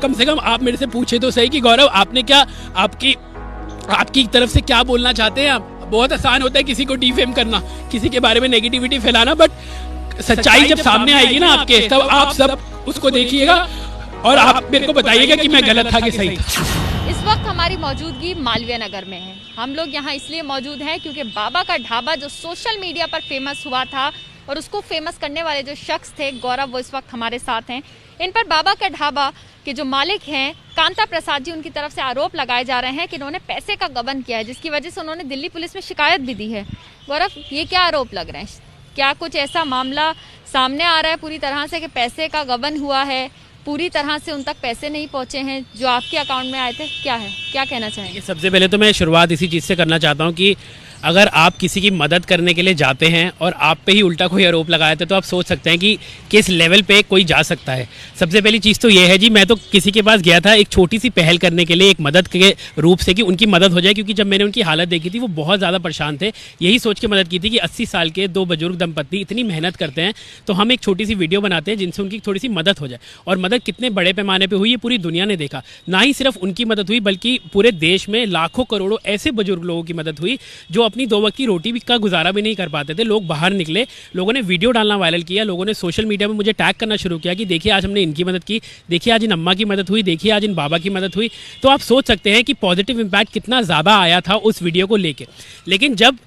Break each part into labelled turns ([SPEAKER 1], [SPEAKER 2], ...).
[SPEAKER 1] कम से कम आप मेरे से पूछे तो सही कि गौरव आपने क्या, आपकी तरफ से क्या बोलना चाहते हैं आप। बहुत आसान होता है किसी को डिफेम करना, किसी के बारे में नेगेटिविटी फैलाना, बट सच्चाई जब सामने आएगी ना आपके, तब आप सब उसको देखिएगा और आप मेरे को बताइएगा कि मैं गलत था कि सही था।
[SPEAKER 2] इस वक्त हमारी मौजूदगी मालवीय नगर में है। हम लोग यहाँ इसलिए मौजूद हैं क्योंकि बाबा का ढाबा जो सोशल मीडिया पर फेमस हुआ था और उसको फेमस करने वाले जो शख्स थे गौरव, वो इस वक्त हमारे साथ हैं। इन पर बाबा का ढाबा के जो मालिक हैं कांता प्रसाद जी, उनकी तरफ से आरोप लगाए जा रहे हैं कि इन्होंने पैसे का गबन किया है, जिसकी वजह से उन्होंने दिल्ली पुलिस में शिकायत भी दी है। गौरव, ये क्या आरोप लग रहे हैं? क्या कुछ ऐसा मामला सामने आ रहा है पूरी तरह से कि पैसे का गबन हुआ है, पूरी तरह से उन तक पैसे नहीं पहुंचे हैं जो आपके अकाउंट में आए थे? क्या है, क्या कहना चाहेंगे?
[SPEAKER 1] सबसे पहले तो मैं शुरुआत इसी चीज़ से करना चाहता हूँ कि अगर आप किसी की मदद करने के लिए जाते हैं और आप पे ही उल्टा कोई आरोप लगाया था, तो आप सोच सकते हैं कि किस लेवल पे कोई जा सकता है। सबसे पहली चीज़ तो ये है जी, मैं तो किसी के पास गया था एक छोटी सी पहल करने के लिए, एक मदद के रूप से कि उनकी मदद हो जाए, क्योंकि जब मैंने उनकी हालत देखी थी वो बहुत ज़्यादा परेशान थे। यही सोच के मदद की थी कि 80 साल के 2 बुजुर्ग दंपत्ति इतनी मेहनत करते हैं, तो हम एक छोटी सी वीडियो बनाते हैं जिनसे उनकी थोड़ी सी मदद हो जाए। और मदद कितने बड़े पैमाने पर हुई ये पूरी दुनिया ने देखा। ना ही सिर्फ उनकी मदद हुई बल्कि पूरे देश में लाखों करोड़ों ऐसे बुजुर्ग लोगों की मदद हुई जो अपनी 2 वक्त की रोटी का गुजारा भी नहीं कर पाते थे। लोग बाहर निकले, लोगों ने वीडियो डालना वायरल किया, लोगों ने सोशल मीडिया में मुझे टैग करना शुरू किया कि देखिए आज हमने इनकी मदद की, देखिए आज इन अम्मा की मदद हुई, देखिए आज इन बाबा की मदद हुई। तो आप सोच सकते हैं कि पॉजिटिव इम्पैक्ट कितना ज़्यादा आया था उस वीडियो को लेके। लेकिन जब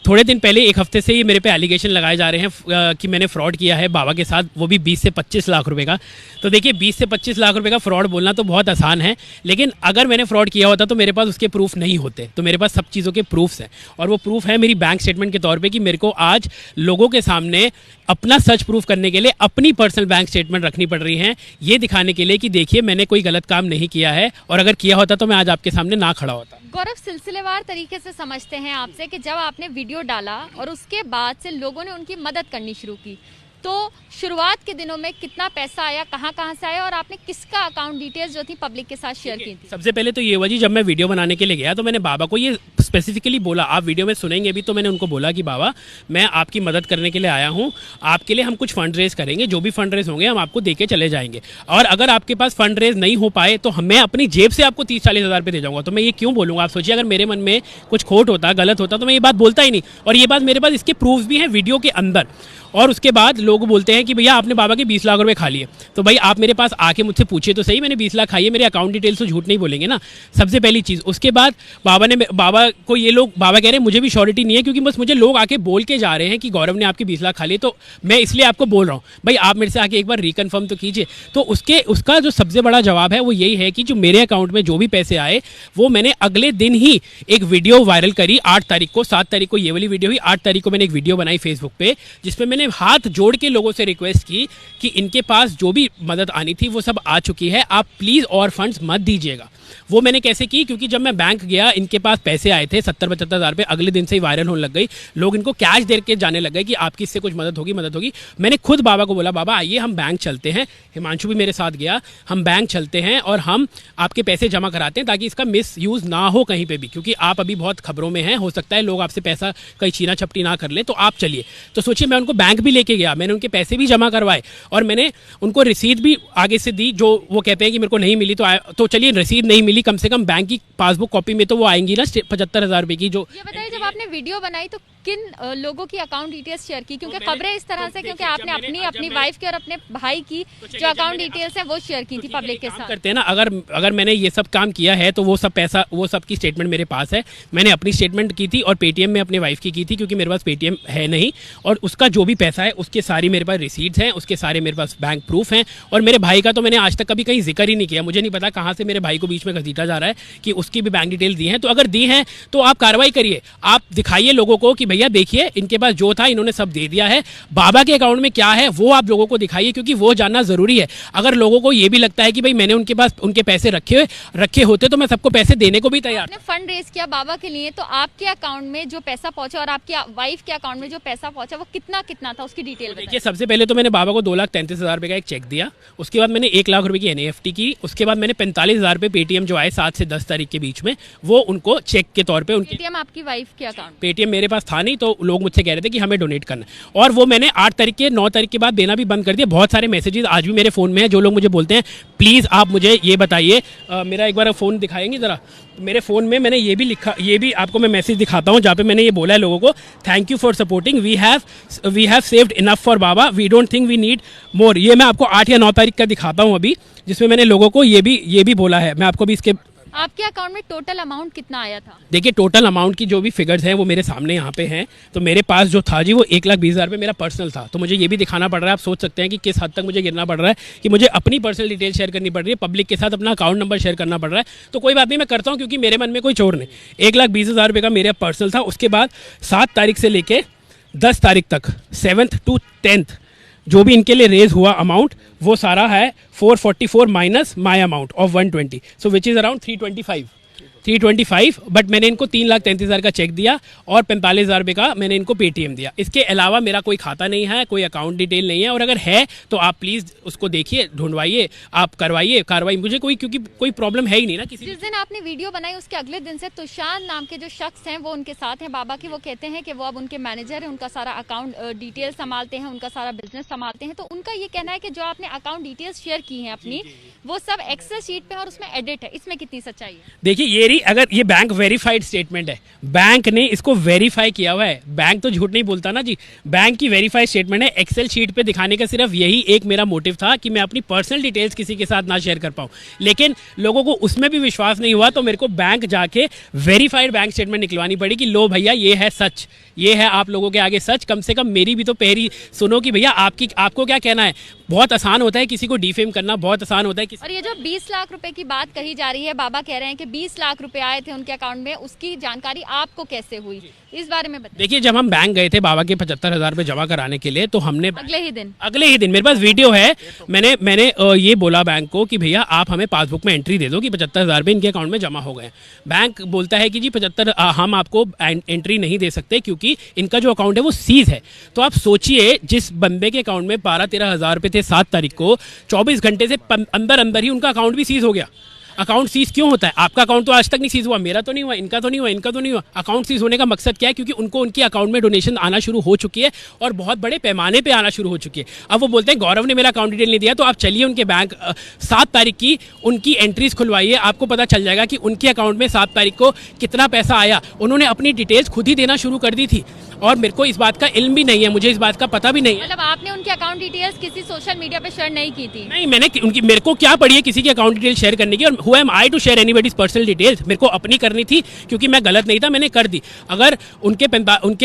[SPEAKER 1] थोड़े दिन पहले, एक हफ्ते से ये मेरे पे एलिगेशन लगाए जा रहे हैं कि मैंने फ्रॉड किया है बाबा के साथ, वो भी 20 से 25 लाख रुपए का। तो देखिए 20 से 25 लाख रुपए का फ्रॉड बोलना तो बहुत आसान है, लेकिन अगर मैंने फ्रॉड किया होता तो मेरे पास उसके प्रूफ नहीं होते। तो मेरे पास सब चीज़ों के प्रूफ्स हैं, और वो प्रूफ है मेरी बैंक स्टेटमेंट के तौर पे कि मेरे को आज लोगों के सामने अपना सच प्रूफ करने के लिए अपनी पर्सनल बैंक स्टेटमेंट रखनी पड़ रही है, ये दिखाने के लिए कि देखिए मैंने कोई गलत काम नहीं किया है, और अगर किया होता तो मैं आज आपके सामने ना खड़ा होता।
[SPEAKER 2] गौरव, सिलसिलेवार तरीके से समझते हैं आपसे कि जब आपने वीडियो डाला और उसके बाद से लोगों ने उनकी मदद करनी शुरू की, तो शुरुआत के दिनों में कितना पैसा आया, कहाँ से आया, और आपने किसका अकाउंट डिटेल्स जो थी पब्लिक के साथ शेयर की थी?
[SPEAKER 1] सबसे पहले तो ये हुआ जी, जब मैं वीडियो बनाने के लिए गया तो मैंने बाबा को ये स्पेसिफिकली बोला, आप वीडियो में सुनेंगे भी, तो मैंने उनको बोला कि बाबा मैं आपकी मदद करने के लिए आया हूँ, आपके लिए हम कुछ फंड रेज करेंगे, जो भी फंड रेज होंगे हम आपको दे के चले जाएंगे, और अगर आपके पास फंड रेज नहीं हो पाए तो मैं अपनी जेब से आपको 30-40 हज़ार रुपये दे जाऊँगा। तो मैं ये क्यों बोलूँगा? आप सोचिए, अगर मेरे मन में कुछ खोट होता, गलत होता, तो मैं ये बात बोलता ही नहीं। और ये बात मेरे पास इसके प्रूफ भी हैं वीडियो के अंदर। और उसके बाद लोग बोलते हैं कि भैया आपने बाबा के 20 लाख रुपए खा लिए। तो भाई आप मेरे पास आके मुझसे पूछिए तो सही, मैंने 20 लाख खाई है, मेरे अकाउंट डिटेल्स तो झूठ नहीं बोलेंगे ना, सबसे पहली चीज़। उसके बाद बाबा को ये लोग, बाबा कह रहे हैं मुझे भी श्योरिटी नहीं है, क्योंकि बस मुझे लोग आके बोल के जा रहे हैं कि गौरव ने आपके 20 लाख खा लिए, तो मैं इसलिए आपको बोल रहा हूँ भाई आप मेरे से आके एक बार रिकन्फर्म तो कीजिए। तो उसका जो सबसे बड़ा जवाब है वो यही है कि जो मेरे अकाउंट में जो भी पैसे आए वो मैंने अगले दिन ही एक वीडियो वायरल करी 8 तारीख को। 7 तारीख को ये वाली वीडियो हुई, 8 तारीख को मैंने एक वीडियो बनाई फेसबुक पे, जिसमें मैंने हाथ जोड़ के लोगों से रिक्वेस्ट की कि इनके पास जो भी मदद आनी थी वो सब आ चुकी है, आप प्लीज़ और फंड्स मत दीजिएगा। वो मैंने कैसे की? क्योंकि जब मैं बैंक गया, इनके पास पैसे आए थे 70-75 हज़ार रुपये, अगले दिन से ही वायरल होने लग गई, लोग इनको कैश दे के जाने लग गए कि आपकी इससे कुछ मदद होगी। मैंने खुद बाबा को बोला, बाबा आइए हम बैंक चलते हैं, हिमांशु भी मेरे साथ गया, हम बैंक चलते हैं और हम आपके पैसे जमा कराते हैं ताकि इसका मिस यूज़ ना हो कहीं पर भी, क्योंकि आप अभी बहुत खबरों में हैं, हो सकता है लोग आपसे पैसा कहीं छीना छपटी ना कर ले, तो आप चलिए। तो सोचिए, मैं उनको बैंक भी लेके गया, मैंने उनके पैसे भी जमा करवाए और मैंने उनको रसीद भी आगे से दी, जो वो कहते हैं कि मेरे को नहीं मिली। तो चलिए रसीद नहीं मिली, कम से कम बैंक की पासबुक कॉपी में तो वो आएंगी ना 75 हज़ार रुपये की। जो
[SPEAKER 2] ये बताइए, जब आपने वीडियो बनाई तो किन लोगों की अकाउंट डिटेल्स शेयर की? क्योंकि खबरें इस तरह से, क्योंकि आपने अपनी वाइफ की और अपने भाई की जो अकाउंट डिटेल्स है वो शेयर की थी पब्लिक के साथ।
[SPEAKER 1] करते हैं ना, अगर मैंने ये सब काम किया है तो वो सब पैसा, वो सब की स्टेटमेंट मेरे पास है। मैंने अपनी स्टेटमेंट की थी और पेटीएम में अपने वाइफ की थी, क्योंकि मेरे पास पेटीएम है नहीं, और उसका जो भी पैसा है उसके सारी मेरे पास रिसीट्स हैं, उसके सारे मेरे पास बैंक प्रूफ हैं। और मेरे भाई का तो मैंने आज तक कभी कहीं जिक्र ही नहीं किया, मुझे नहीं पता कहाँ से मेरे भाई को बीच में घसीटा जा रहा है कि उसकी भी बैंक डिटेल दी हैं। तो अगर दी हैं तो आप कार्रवाई करिए, आप दिखाइए लोगों को कि भैया देखिए इनके पास जो था इन्होंने सब दे दिया है। बाबा के अकाउंट में क्या है वो आप लोगों को दिखाइए, क्योंकि वो जानना जरूरी है। अगर लोगों को ये भी लगता है कि भाई मैंने उनके पास उनके पैसे रखे होते तो मैं सबको पैसे देने को भी तैयार।
[SPEAKER 2] आपने फंड रेज किया बाबा के लिए, तो आपके अकाउंट में जो पैसा पहुंचा और आपकी वाइफ के अकाउंट में जो पैसा पहुंचा वो कितना था, उसकी डिटेल बताइए।
[SPEAKER 1] सबसे पहले तो मैंने बाबा को 2,33,000 रुपये का एक चेक दिया, उसके बाद मैंने 1 लाख रुपए की NEFT की, उसके बाद मैंने 45,000 रुपये पेटीएम जो आए 7 से 10 तारीख के बीच में वो उनको चेक के तौर पे, उनकी
[SPEAKER 2] पेटीएम आपकी वाइफ के अकाउंट,
[SPEAKER 1] पेटीएम मेरे पास था था नहीं, तो लोग मुझसे कह रहे थे कि हमें डोनेट करना है, और वो मैंने 8 तारीख के 9 तारीख के बाद देना भी बंद कर दिया। बहुत सारे मैसेजेस आज भी मेरे फ़ोन में हैं, जो लोग मुझे बोलते हैं प्लीज़ आप मुझे ये बताइए, मेरा एक बार फ़ोन दिखाएंगे ज़रा, मेरे फ़ोन में मैंने ये भी लिखा, ये भी आपको मैं मैसेज दिखाता हूँ जहाँ पे मैंने ये बोला है लोगों को, thank you for supporting, we have saved enough for Baba, we don't think we need more. ये मैं आपको 8 या 9 तारीख का दिखाता हूँ अभी, जिसमें मैंने लोगों को ये भी बोला है। मैं आपको भी इसके,
[SPEAKER 2] आपके अकाउंट में टोटल अमाउंट कितना आया था?
[SPEAKER 1] देखिए टोटल अमाउंट की जो भी फिगर्स हैं वो मेरे सामने यहाँ पे हैं। तो मेरे पास जो था जी वो 1,20,000 रुपये मेरा पर्सनल था। तो मुझे ये भी दिखाना पड़ रहा है, आप सोच सकते हैं कि किस हद तक मुझे गिरना पड़ रहा है कि मुझे अपनी पर्सनल डिटेल शेयर करनी पड़ रही है, पब्लिक के साथ अपना अकाउंट नंबर शेयर करना पड़ रहा है। तो कोई बात नहीं, मैं करता हूँ, क्योंकि मेरे मन में कोई चोर नहीं। 1,20,000 रुपये का मेरा पर्सनल था। उसके बाद 7 तारीख से लेके 10 तारीख तक, 7th to 10th जो भी इनके लिए रेज हुआ अमाउंट वो सारा है 444 minus my amount of 120, so which is around 325, but मैंने इनको 3,33,000 का चेक दिया और 45,000 रुपये का मैंने इनको पेटीएम दिया। इसके अलावा मेरा कोई खाता नहीं है, कोई अकाउंट डिटेल नहीं है, और अगर है तो आप प्लीज़ उसको देखिए, ढूंढवाइए, आप करवाइए कार्रवाई, मुझे क्योंकि कोई प्रॉब्लम है ही नहीं ना किसी।
[SPEAKER 2] जिस दिन आपने वीडियो बनाई उसके अगले दिन से तुषार नाम के जो शख्स हैं वो उनके साथ हैं बाबा के, वो कहते हैं कि वो अब उनके मैनेजर हैं, उनका सारा अकाउंट डिटेल संभालते हैं, उनका सारा बिजनेस संभालते हैं। तो उनका ये कहना है कि जो आपने अकाउंट डिटेल्स शेयर की हैं अपनी, वो सब एक्सेल शीट पे और उसमें एडिट है, इसमें कितनी सच्चाई है?
[SPEAKER 1] देखिए अगर ये बैंक वेरीफाइड स्टेटमेंट है, बैंक ने इसको वेरीफाई किया हुआ है, बैंक तो झूठ नहीं बोलता ना जी, बैंक की वेरीफाइड स्टेटमेंट है। एक्सेल शीट पे दिखाने का सिर्फ यही एक मेरा मोटिव था कि मैं अपनी पर्सनल डिटेल्स किसी के साथ ना शेयर कर पाऊँ, लेकिन लोगों को उसमें भी विश्वास नहीं हुआ, तो मेरे को बैंक जाके वेरीफाइड बैंक स्टेटमेंट निकलवानी पड़ी कि लो भैया ये है सच, ये है आप लोगों के आगे सच, कम से कम मेरी भी तो पहरी सुनो कि भैया आपको क्या कहना है। बहुत आसान होता है किसी को डिफेम करना, बहुत आसान होता है
[SPEAKER 2] और ये जो 20 लाख रुपए की बात कही जा रही है, बाबा कह रहे हैं कि 20 लाख रुपए आए थे उनके अकाउंट में, उसकी जानकारी आपको कैसे हुई, इस बारे में बताइए।
[SPEAKER 1] देखिए जब हम बैंक गए थे बाबा के 75,000 रुपए जमा कराने के लिए, तो हमने
[SPEAKER 2] अगले ही दिन
[SPEAKER 1] मेरे पास वीडियो है, मैंने ये बोला बैंक को कि भैया आप हमें पासबुक में एंट्री दे दो कि 75,000 रुपए इनके अकाउंट में जमा हो गए। बैंक बोलता है कि जी 75 हम आपको एंट्री नहीं दे सकते क्योंकि इनका जो अकाउंट है वो सीज है। तो आप सोचिए जिस बंदे के अकाउंट में 12-13 हज़ार रुपए थे 7 तारीख को, 24 घंटे से अंदर ही उनका अकाउंट भी सीज हो गया। अकाउंट सीज क्यों होता है? आपका अकाउंट तो आज तक नहीं सीज हुआ, मेरा तो नहीं हुआ, इनका तो नहीं हुआ। अकाउंट सीज होने का मकसद क्या है? क्योंकि उनको उनके अकाउंट में डोनेशन आना शुरू हो चुकी है और बहुत बड़े पैमाने पे आना शुरू हो चुकी है। अब वो बोलते हैं गौरव ने मेरा अकाउंट डिटेल नहीं दिया, तो आप चलिए उनके बैंक 7 तारीख की उनकी एंट्रीज खुलवाइए, आपको पता चल जाएगा कि उनके अकाउंट में 7 तारीख को कितना पैसा आया। उन्होंने अपनी डिटेल्स खुद ही देना शुरू कर दी थी और मेरे को इस बात का इल्म भी नहीं है, मुझे इस बात का पता भी नहीं है।
[SPEAKER 2] मतलब आपने उनके अकाउंट डिटेल्स किसी सोशल मीडिया पे शेयर नहीं की थी?
[SPEAKER 1] नहीं, मेरे को क्या पड़ी है किसी की अकाउंट डिटेल शेयर करने की, और who am I to share anybody's personal details? मेरे को अपनी करनी थी क्योंकि मैं गलत नहीं था, मैंने कर दी। अगर उनके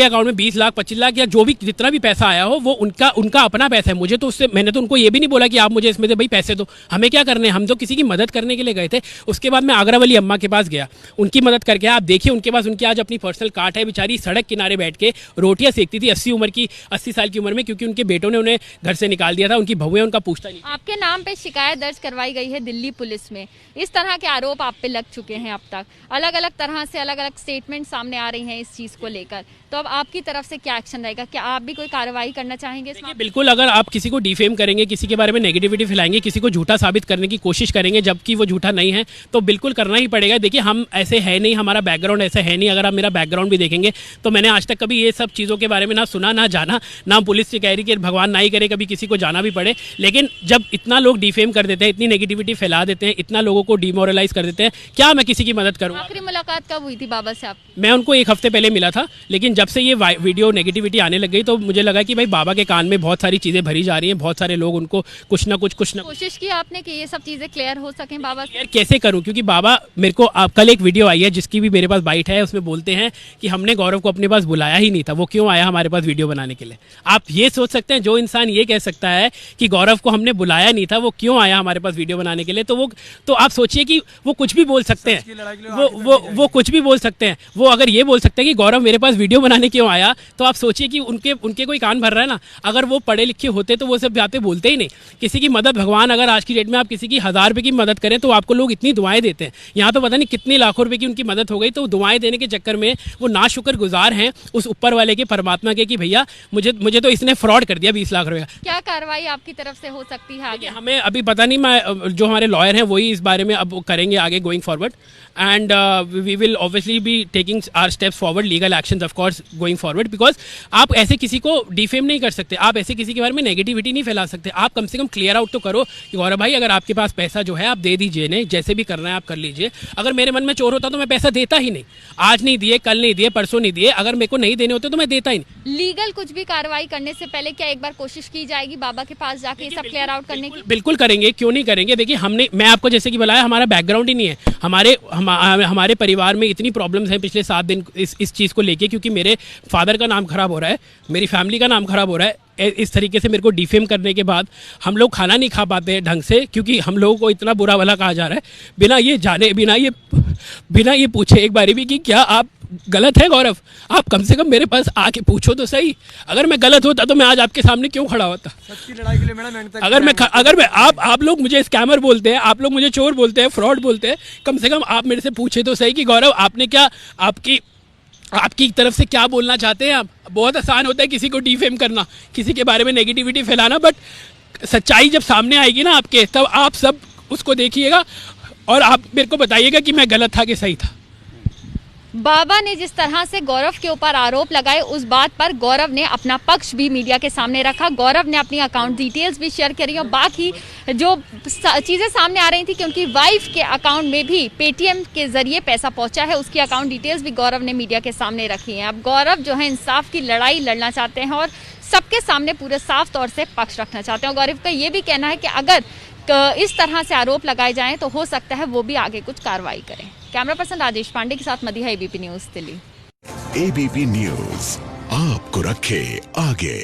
[SPEAKER 1] अकाउंट में 20 लाख 25 लाख या जो भी जितना भी पैसा आया हो वो उनका अपना पैसा है। मुझे तो उससे, मैंने तो उनको ये भी नहीं बोला कि आप मुझे इसमें से भाई पैसे दो, हमें क्या करने, हम तो किसी की मदद करने के लिए गए थे। उसके बाद मैं आगरा वाली अम्मा के पास गया, उनकी मदद करके आप देखिए उनके पास उनकी आज अपनी पर्सनल कार्ट है, बेचारी सड़क किनारे बैठ के रोटियां सेकती थी 80 साल की उम्र में, क्योंकि उनके बेटों ने उन्हें घर से निकाल दिया था, उनकी बहुएं उनका पूछता नहीं।
[SPEAKER 2] आपके नाम पे शिकायत दर्ज करवाई गई है दिल्ली पुलिस में, इस तरह के आरोप आप पे लग चुके हैं अब तक, अलग अलग तरह से अलग अलग स्टेटमेंट सामने आ रही हैं इस चीज को लेकर, तो अब आपकी तरफ से क्या एक्शन रहेगा? क्या आप भी कोई कार्रवाई करना चाहेंगे?
[SPEAKER 1] बिल्कुल, अगर आप किसी को डिफेम करेंगे, किसी के बारे में नेगेटिविटी फैलाएंगे, किसी को झूठा साबित करने की कोशिश करेंगे जबकि वो झूठा नहीं है, तो बिल्कुल करना ही पड़ेगा। देखिए हम ऐसे है नहीं, हमारा बैकग्राउंड ऐसा है नहीं। अगर आप मेरा बैकग्राउंड भी देखेंगे तो मैंने आज तक कभी ये सब चीज़ों के बारे में ना सुना ना जाना, ना पुलिस से कह रही कि भगवान ना ही करे कभी किसी को जाना भी पड़े। लेकिन जब इतना लोग डिफेम कर देते हैं, इतनी नेगेटिविटी फैला देते हैं, इतना लोगों को डिमोरलाइज कर देते हैं, क्या मैं किसी की मदद करूँ?
[SPEAKER 2] आखिरी मुलाकात कब हुई थी बाबा से आप?
[SPEAKER 1] मैं उनको 1 हफ्ते पहले मिला था, लेकिन जब से ये वीडियो नेगेटिविटी आने लग गई तो मुझे लगा कि भाई बाबा के कान में बहुत सारी चीज़ें भरी जा रही हैं, बहुत सारे लोग उनको कुछ ना कुछ
[SPEAKER 2] कोशिश की आपने कि ये सब चीज़ें क्लियर हो सकें बाबा से?
[SPEAKER 1] यार कैसे करूं, क्योंकि बाबा मेरे को कल एक वीडियो आई है जिसकी भी मेरे पास बाइट है, उसमें बोलते हैं कि हमने गौरव को अपने पास बुलाया ही नहीं था, वो क्यों आया हमारे पास वीडियो बनाने के लिए। आप ये सोच सकते हैं, जो इंसान ये कह सकता है कि गौरव को हमने बुलाया नहीं था, वो क्यों आया हमारे पास वीडियो बनाने के लिए, तो आप सोचिए कि वो कुछ भी बोल सकते हैं, वो कुछ भी बोल सकते हैं। वो अगर ये बोल सकते हैं कि गौरव मेरे पास वीडियो बनाने क्यों आया, तो आप सोचिए कि उनके कोई कान भर रहा है ना। अगर वो पढ़े लिखे होते तो वो सब बातें बोलते ही नहीं। किसी की मदद, भगवान अगर आज की डेट में आप किसी की 1000 रुपये की मदद करें तो आपको लोग इतनी दुआएं देते हैं, यहाँ तो पता नहीं कितने लाखों रुपए की उनकी मदद हो गई, तो दुआएं देने के चक्कर में वो नाशुक्र गुजार हैं उस ऊपर वाले के, परमात्मा के, कि भैया मुझे तो इसने फ्रॉड कर दिया 20 लाख रुपए का।
[SPEAKER 2] क्या कार्रवाई आपकी तरफ से हो सकती है आगे?
[SPEAKER 1] हमें अभी पता नहीं, मैं जो हमारे लॉयर हैं वही इस बारे में अब वो करेंगे आगे going forward, and we will obviously be taking our steps forward, legal actions of course going forward, because आप ऐसे किसी को डिफेम नहीं कर सकते, आप ऐसे किसी के बारे में नेगेटिविटी नहीं फैला सकते। आप कम से कम क्लियर आउट तो करो कि गौरव भाई अगर आपके पास पैसा जो है आप दे दीजिए, नहीं जैसे भी करना है आप कर लीजिए। अगर मेरे मन में चोर होता तो मैं पैसा देता ही नहीं, आज नहीं दिए, कल नहीं दिए, परसों नहीं दिए, अगर मेरे को नहीं देने होते तो मैं देता ही नहीं।
[SPEAKER 2] लीगल कुछ भी कार्रवाई करने से पहले क्या एक बार कोशिश की जाएगी बाबा के पास जाके ये सब क्लियर आउट करने की?
[SPEAKER 1] बिल्कुल करेंगे, क्यों नहीं करेंगे। देखिए मैं आपको जैसे कि बताया, हमारा बैकग्राउंड ही नहीं है, हमारे परिवार में इतनी प्रॉब्लम्स हैं पिछले 7 दिन इस चीज़ को लेके, क्योंकि मेरे फादर का नाम खराब हो रहा है, मेरी फैमिली का नाम खराब हो रहा है। इस तरीके से मेरे को डिफेम करने के बाद हम लोग खाना नहीं खा पाते हैं ढंग से, क्योंकि हम लोगों को इतना बुरा भला कहा जा रहा है बिना ये जाने, बिना ये पूछे एक बारी भी कि क्या आप गलत है गौरव। आप कम से कम मेरे पास आके पूछो तो सही। अगर मैं गलत होता तो मैं आज आपके सामने क्यों खड़ा होता।
[SPEAKER 3] सच की लड़ाई के लिए मैडम
[SPEAKER 1] अगर मैं आप लोग मुझे स्कैमर बोलते हैं, आप लोग मुझे चोर बोलते हैं, फ्रॉड बोलते हैं, कम से कम आप मेरे से पूछे तो सही कि गौरव आपने क्या, आपकी तरफ से क्या बोलना चाहते हैं आप। बहुत आसान होता है किसी को डिफेम करना, किसी के बारे में नेगेटिविटी फैलाना, बट सच्चाई जब सामने आएगी ना आपके, तब आप सब उसको देखिएगा और आप मेरे को बताइएगा कि मैं गलत था कि सही था।
[SPEAKER 2] बाबा ने जिस तरह से गौरव के ऊपर आरोप लगाए, उस बात पर गौरव ने अपना पक्ष भी मीडिया के सामने रखा। गौरव ने अपनी अकाउंट डिटेल्स भी शेयर करी और बाकी जो चीज़ें सामने आ रही थी कि उनकी वाइफ के अकाउंट में भी पेटीएम के जरिए पैसा पहुंचा है, उसकी अकाउंट डिटेल्स भी गौरव ने मीडिया के सामने रखी हैं। अब गौरव जो है इंसाफ की लड़ाई लड़ना चाहते हैं और सबके सामने पूरे साफ तौर से पक्ष रखना चाहते हैं। गौरव का ये भी कहना है कि अगर इस तरह से आरोप लगाए जाएं तो हो सकता है वो भी आगे कुछ कार्रवाई करें। कैमरा पर्सन राजेश पांडे के साथ Madiha, ABP news Delhi.
[SPEAKER 4] ABP news आपको रखे आगे।